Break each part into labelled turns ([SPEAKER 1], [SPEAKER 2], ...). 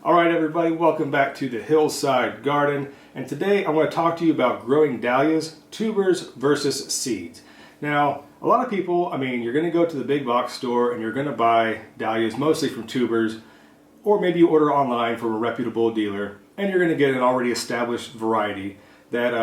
[SPEAKER 1] Alright everybody, welcome back to the Hillside Garden, and today I want to talk to you about growing dahlias, tubers versus seeds. Now, a lot of people, you're going to go to the big box store and you're going to buy dahlias mostly from tubers, or maybe you order online from a reputable dealer, and you're going to get an already established variety that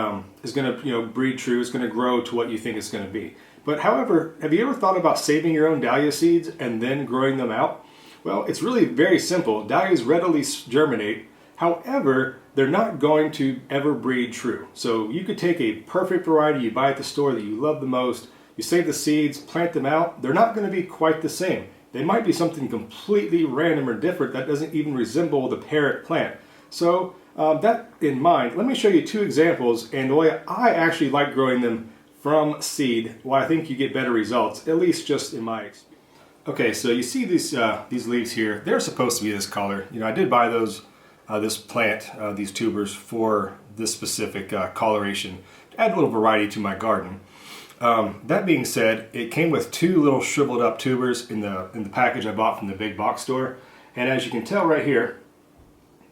[SPEAKER 1] is going to breed true, it's going to grow to what you think it's going to be. But however, have you ever thought about saving your own dahlia seeds and then growing them out? Well, it's really very simple. Dahlias readily germinate. However, they're not going to ever breed true. So you could take a perfect variety you buy at the store that you love the most, you save the seeds, plant them out. They're not going to be quite the same. They might be something completely random or different that doesn't even resemble the parent plant. So that in mind, let me show you two examples and the way I actually like growing them from seed, why I think you get better results, at least just in my experience. Okay, so you see these leaves here. They're supposed to be this color. I did buy this plant, these tubers for this specific coloration to add a little variety to my garden. That being said, it came with two little shriveled up tubers in the package I bought from the big box store, and as you can tell right here,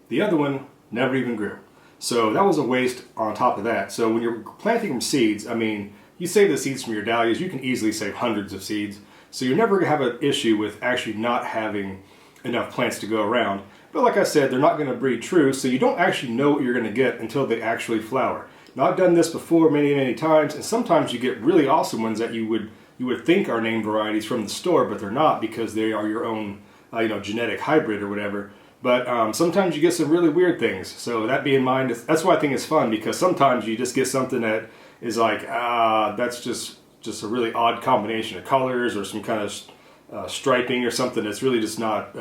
[SPEAKER 1] the other one never even grew. So that was a waste on top of that. So when you're planting from seeds, you save the seeds from your dahlias, you can easily save hundreds of seeds. So you're never going to have an issue with actually not having enough plants to go around. But like I said, they're not going to breed true, so you don't actually know what you're going to get until they actually flower. Now I've done this before many times, and sometimes you get really awesome ones that you would think are name varieties from the store, but they're not because they are your own genetic hybrid or whatever. But sometimes you get some really weird things. So that being in mind, that's why I think it's fun, because sometimes you just get something that is like, that's just a really odd combination of colors or some kind of striping or something that's really just not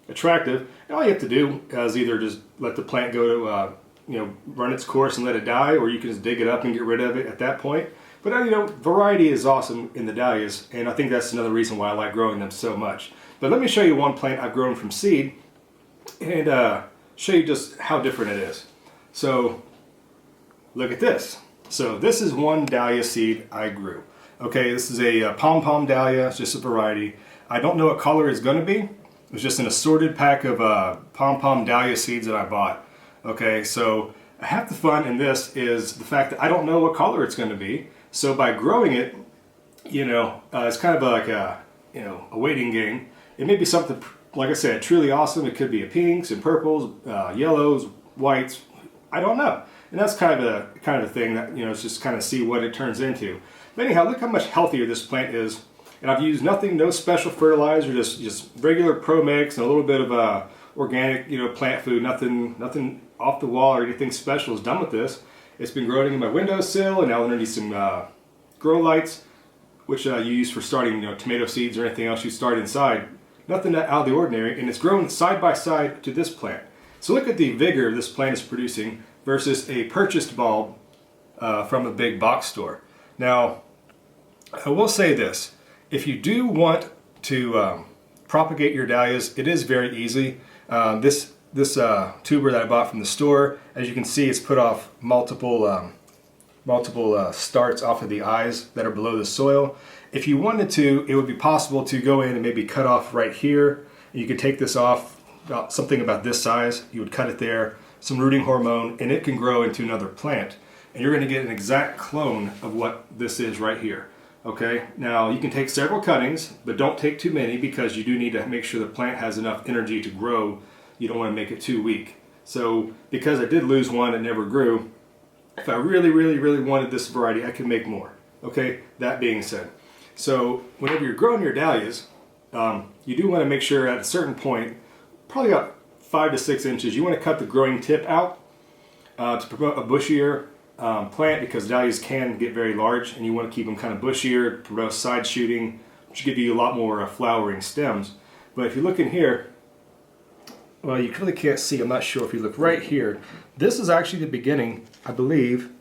[SPEAKER 1] attractive. And all you have to do is either just let the plant go to run its course and let it die, or you can just dig it up and get rid of it at that point. But variety is awesome in the dahlias, and I think that's another reason why I like growing them so much. But let me show you one plant I've grown from seed and show you just how different it is. So look at this. So this is one dahlia seed I grew. Okay, this is a pom-pom dahlia, it's just a variety. I don't know what color it's going to be. It was just an assorted pack of pom-pom dahlia seeds that I bought. Okay, so half the fun in this is the fact that I don't know what color it's going to be. So by growing it, it's kind of like a waiting game. It may be something, like I said, truly awesome. It could be a pinks and purples, yellows, whites. I don't know. And that's kind of a thing that, it's just kind of see what it turns into. But anyhow, look how much healthier this plant is. And I've used no special fertilizer, just regular Pro Mix and a little bit of organic, plant food, nothing off the wall or anything special is done with this. It's been growing in my windowsill and now underneath some grow lights, which you use for starting, tomato seeds or anything else you start inside. Nothing out of the ordinary, and it's grown side by side to this plant. So look at the vigor this plant is producing versus a purchased bulb from a big box store. Now, I will say this. If you do want to propagate your dahlias, it is very easy. This tuber that I bought from the store, as you can see, it's put off multiple starts off of the eyes that are below the soil. If you wanted to, it would be possible to go in and maybe cut off right here. You could take this off, something about this size. You would cut it there, some rooting hormone, and it can grow into another plant. And you're going to get an exact clone of what this is right here. Okay, now you can take several cuttings, but don't take too many because you do need to make sure the plant has enough energy to grow. You don't want to make it too weak. So because I did lose one that never grew, if I really wanted this variety, I could make more. Okay, that being said. So whenever you're growing your dahlias, you do want to make sure at a certain point, probably about 5 to 6 inches, you want to cut the growing tip out to promote a bushier plant, because dahlias can get very large and you want to keep them kind of bushier, promote side shooting, which give you a lot more flowering stems. But if you look in here, well, you really can't see, I'm not sure if you look right here, this is actually the beginning, I believe,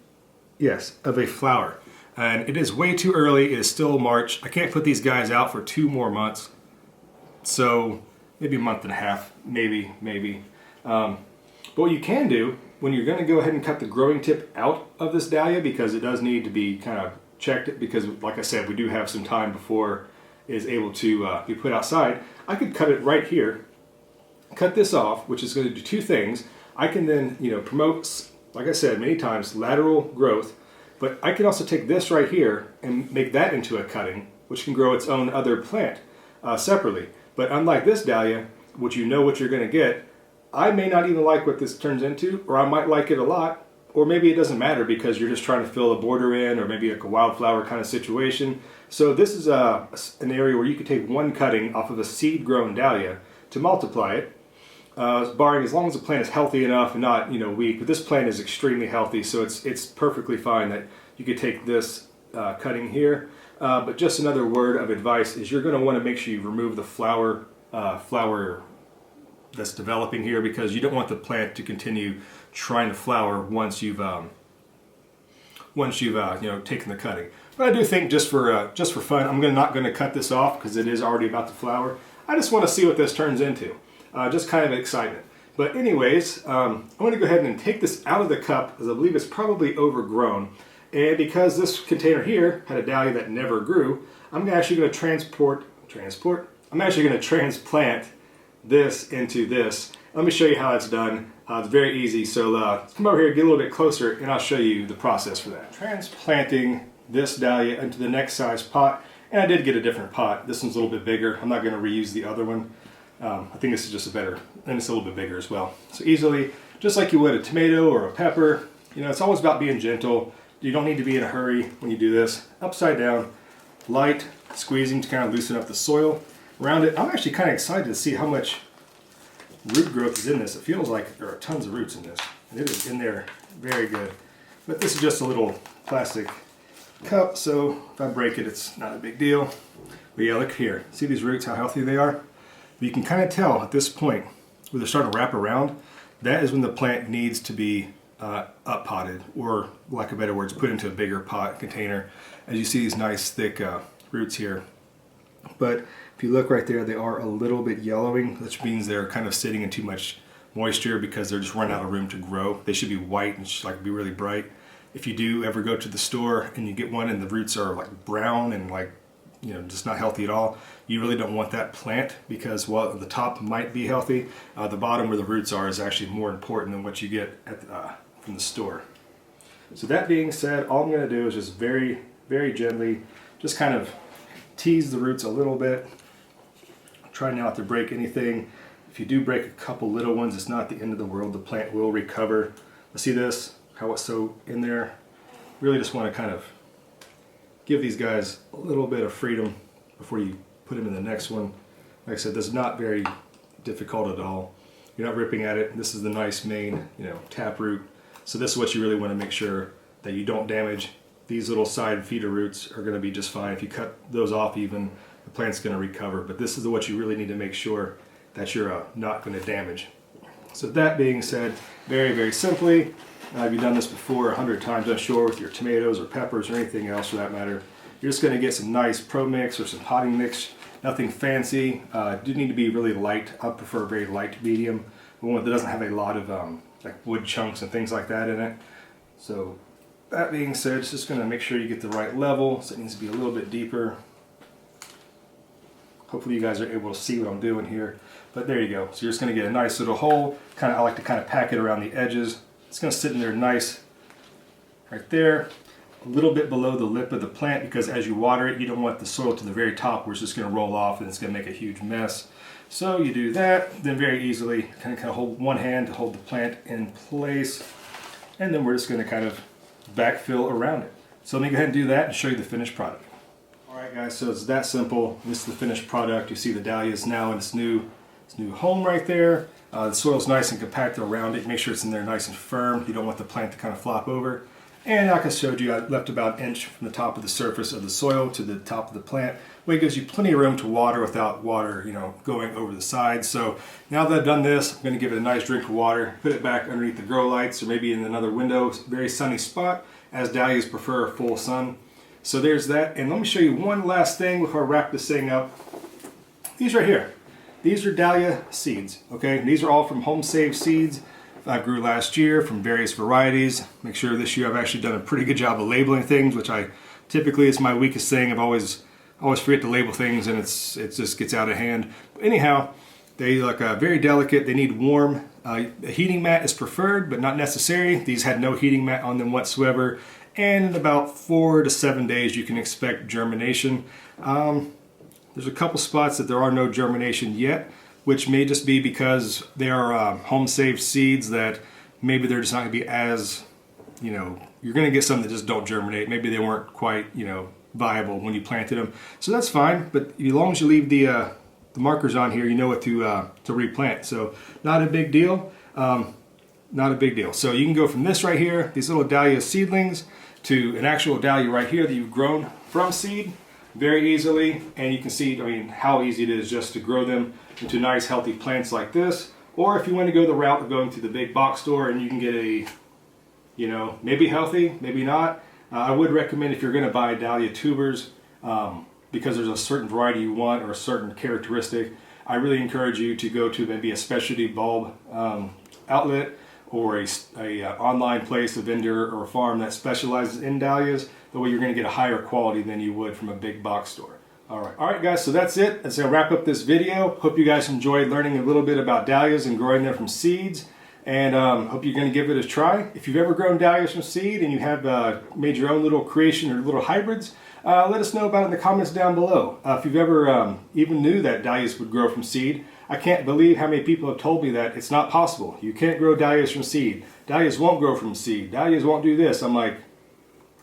[SPEAKER 1] yes, of a flower. And it is way too early, it is still March. I can't put these guys out for 2 more months. So maybe a month and a half, maybe. But what you can do, when you're going to go ahead and cut the growing tip out of this dahlia, because it does need to be kind of checked, because like I said, we do have some time before it is able to be put outside, I could cut it right here cut this off, which is going to do two things. I can then, promote, like I said many times, lateral growth, but I can also take this right here and make that into a cutting, which can grow its own other plant separately. But unlike this dahlia, which you know what you're going to get, I may not even like what this turns into, or I might like it a lot, or maybe it doesn't matter because you're just trying to fill a border in, or maybe like a wildflower kind of situation. So this is an area where you could take one cutting off of a seed-grown dahlia to multiply it, barring as long as the plant is healthy enough and not weak. But this plant is extremely healthy, so it's perfectly fine that you could take this cutting here. But just another word of advice is you're going to want to make sure you remove the flower that's developing here, because you don't want the plant to continue trying to flower once you've taken the cutting. But I do think just for fun, I'm not going to cut this off because it is already about to flower. I just want to see what this turns into. Just kind of excitement. But anyways, I'm going to go ahead and take this out of the cup, as I believe it's probably overgrown. And because this container here had a dahlia that never grew, I'm actually going to I'm actually going to transplant this into this. Let me show you how it's done. It's very easy. So let's come over here, get a little bit closer, and I'll show you the process for that. Transplanting this dahlia into the next size pot, and I did get a different pot. This one's a little bit bigger. I'm not going to reuse the other one. I think this is just better, and it's a little bit bigger as well. So easily, just like you would a tomato or a pepper, it's always about being gentle. You don't need to be in a hurry when you do this. Upside down, light squeezing to kind of loosen up the soil around it. I'm actually kind of excited to see how much root growth is in this. It feels like there are tons of roots in this, and it is in there very good. But this is just a little plastic cup, so if I break it, it's not a big deal. But yeah, look here. See these roots, how healthy they are? But you can kind of tell at this point, where they're starting to wrap around, that is when the plant needs to be up potted, or lack of better words, put into a bigger pot container. As you see these nice thick roots here. But if you look right there, they are a little bit yellowing, which means they're kind of sitting in too much moisture because they're just running out of room to grow. They should be white and just like be really bright. If you do ever go to the store and you get one and the roots are like brown and like just not healthy at all, you really don't want that plant, because while the top might be healthy, the bottom where the roots are is actually more important than what you get from the store. So that being said, all I'm going to do is just very, very gently just kind of tease the roots a little bit. Try not to break anything. If you do break a couple little ones, it's not the end of the world. The plant will recover. See this? How it's so in there? Really just want to kind of give these guys a little bit of freedom before you put them in the next one. Like I said, this is not very difficult at all. You're not ripping at it. This is the nice main, tap root. So this is what you really want to make sure that you don't damage. These little side feeder roots are going to be just fine. If you cut those off even, the plant's going to recover. But this is what you really need to make sure that you're not going to damage. So that being said, very, very simply, you've done this before 100 times, I'm sure, with your tomatoes or peppers or anything else for that matter. You're just going to get some nice pro mix or some potting mix. Nothing fancy. Do need to be really light. I prefer very light medium. One that doesn't have a lot of like wood chunks and things like that in it. So that being said, it's just going to make sure you get the right level. So it needs to be a little bit deeper. Hopefully you guys are able to see what I'm doing here. But there you go. So you're just going to get a nice little hole. I like to kind of pack it around the edges. It's going to sit in there nice right there, a little bit below the lip of the plant, because as you water it, you don't want the soil to the very top where it's just going to roll off and it's going to make a huge mess. So you do that, then very easily kind of hold one hand to hold the plant in place, and then we're just going to kind of backfill around it. So let me go ahead and do that and show you the finished product. Alright guys, so it's that simple. This is the finished product. You see the dahlias now in its new home right there. The soil's nice and compact around it. Make sure it's in there nice and firm. You don't want the plant to kind of flop over. And like I showed you, I left about an inch from the top of the surface of the soil to the top of the plant. Well, it gives you plenty of room to water without water, going over the sides. So now that I've done this, I'm going to give it a nice drink of water, put it back underneath the grow lights or maybe in another window, very sunny spot, as dahlias prefer full sun. So there's that. And let me show you one last thing before I wrap this thing up. These right here. These are dahlia seeds, okay? And these are all from home saved seeds I grew last year from various varieties. Make sure this year I've actually done a pretty good job of labeling things, which I typically is my weakest thing. I've always forget to label things, and it just gets out of hand. But anyhow, They look very delicate. They need warm. A heating mat is preferred, but not necessary. These had no heating mat on them whatsoever. And in about 4 to 7 days, you can expect germination. There's a couple spots that there are no germination yet, which may just be because they are home-saved seeds that maybe they're just not going to be as, you're going to get some that just don't germinate. Maybe they weren't quite, viable when you planted them. So that's fine, but as long as you leave the markers on here, you know what to replant. So not a big deal. Not a big deal. So you can go from this right here, these little dahlia seedlings, to an actual dahlia right here that you've grown from seed very easily. And you can see, how easy it is just to grow them into nice healthy plants like this. Or if you want to go the route of going to the big box store and you can get a, maybe healthy, maybe not. I would recommend if you're going to buy dahlia tubers, because there's a certain variety you want or a certain characteristic, I really encourage you to go to maybe a specialty bulb outlet or a online place, a vendor or a farm that specializes in dahlias. That way you're going to get a higher quality than you would from a big box store. All right guys, so that's it. That's going to wrap up this video. Hope you guys enjoyed learning a little bit about dahlias and growing them from seeds. And hope you're going to give it a try. If you've ever grown dahlias from seed and you have made your own little creation or little hybrids, let us know about it in the comments down below. If you've ever even knew that dahlias would grow from seed, I can't believe how many people have told me that it's not possible. You can't grow dahlias from seed. Dahlias won't grow from seed. Dahlias won't do this. I'm like,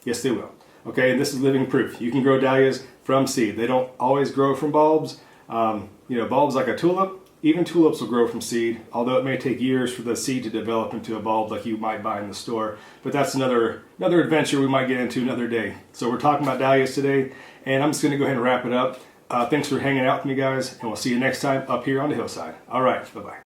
[SPEAKER 1] yes they will. Okay, and this is living proof. You can grow dahlias from seed. They don't always grow from bulbs. Bulbs like a tulip, even tulips will grow from seed, although it may take years for the seed to develop into a bulb like you might buy in the store. But that's another adventure we might get into another day. So we're talking about dahlias today, and I'm just going to go ahead and wrap it up. Thanks for hanging out with me, guys, and we'll see you next time up here on the hillside. All right, bye-bye.